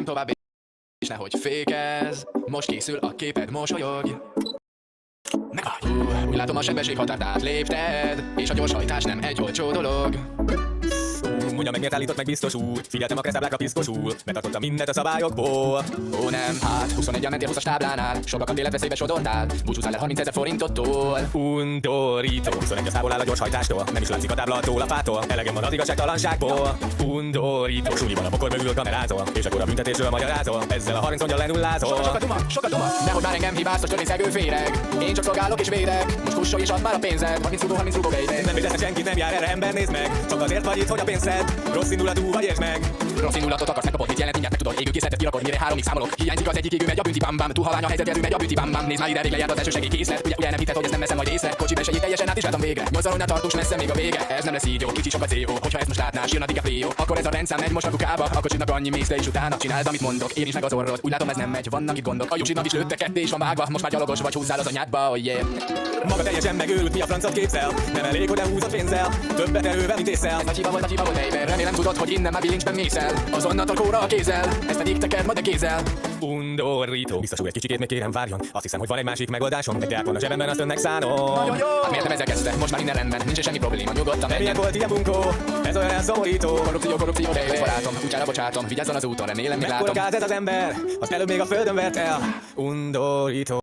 Menjünk tovább és nehogy fékezz. Most készül a képed, mosolyogj. Megadj! Úgy látom a sebességhatárt átlépted, és a gyorshajtás nem egy olcsó dolog. Mondja meg, miért állított meg biztos úr? Figyeltem a kreszáblákra piszkosul, betartottam mindent a szabályokból. Ó nem, hát 21-en mentél 20-as táblánál, sokakat életveszélybe sodortál, búcsúzál el 30 000 forintottól. Undorító, 21 a áll a gyorshajtástól, nem is látszik a tábla a tólapától, elegem van az igazságtalanságból. Undorító, súlyiban a pokol mögül kamerázol, és akkor a büntetésről magyarázol, ezzel a 30 ongyan lenullázol. Sokat duma, nehogy már engem hibáztat, csörészegő féreg. Én csak szolgálok és vérek, most kussolj és add már a pénzed, 30 rugó, baby. Nem védesznek senkit, nem jár erre, ember, nézd meg. Csak azért vagy itt, hogy a pénzt szed. Rossz indulatú vagy, értsd meg. Rossz indulatot akarsz, megkapod, mit jelent, mindjárt megtudod. Égőkészletet kirakod, mire 3-ig számolok. Hiányzik az egyik égő, megy a bünti bam bam. Túlhalány a helyzet, elő megy a bünti bam bam. Nézd már ide, rég lejárt az első segélykészlet. Ugye nem hitted, hogy ezt nem veszem majd észre. Kocsi belsejét teljesen átvizsgáltam végre. 80-nál tartós, messze még a vége. Ez nem lesz így jó, kicsi sok a CO. Hogyha ezt most látnál, sírna DiCaprio. Akkor ez a rendszám megy most a kukába. A kocsinak annyi mész, te is utána csináld, amit mondok. Én is meg az orrod. Úgy látom, ez nem megy, vannak itt gondok. A Jusinak is lőtte ketté és van vágva. Most már gyalogos vagy, húzzál az anyádba, oh yeah. Maga teljesen megőrült, mi a francot képzel? Nem elég, hogy elhúzott pénzzel. Többet erővel, mint észel. Ez nagy hiba volt, baby. Remélem tudod, hogy innen már bilincsben mészel. Azonnal kóra a kézzel, ezt pedig tekerd majd a kézzel. Undorító. Biztos úr, egy kicsikét még kérem várjon. Azt hiszem, hogy van egy másik megoldásom. Egy diákon a zsebemben, azt önnek szánom. Nagyon jó! Hát miért nem ezzel kezdte? Most már minden rendben, nincs semmi probléma, nyugodtan menjen. Milyen volt ilyen bunkó? Ez olyan szomorító. Korrupció, baby. Barátom, kutyára bocsátom, vigyázzon az úton, remélem még látom. Mekkora gáz ez az ember? Az előbb még a földön vert el. Undorító.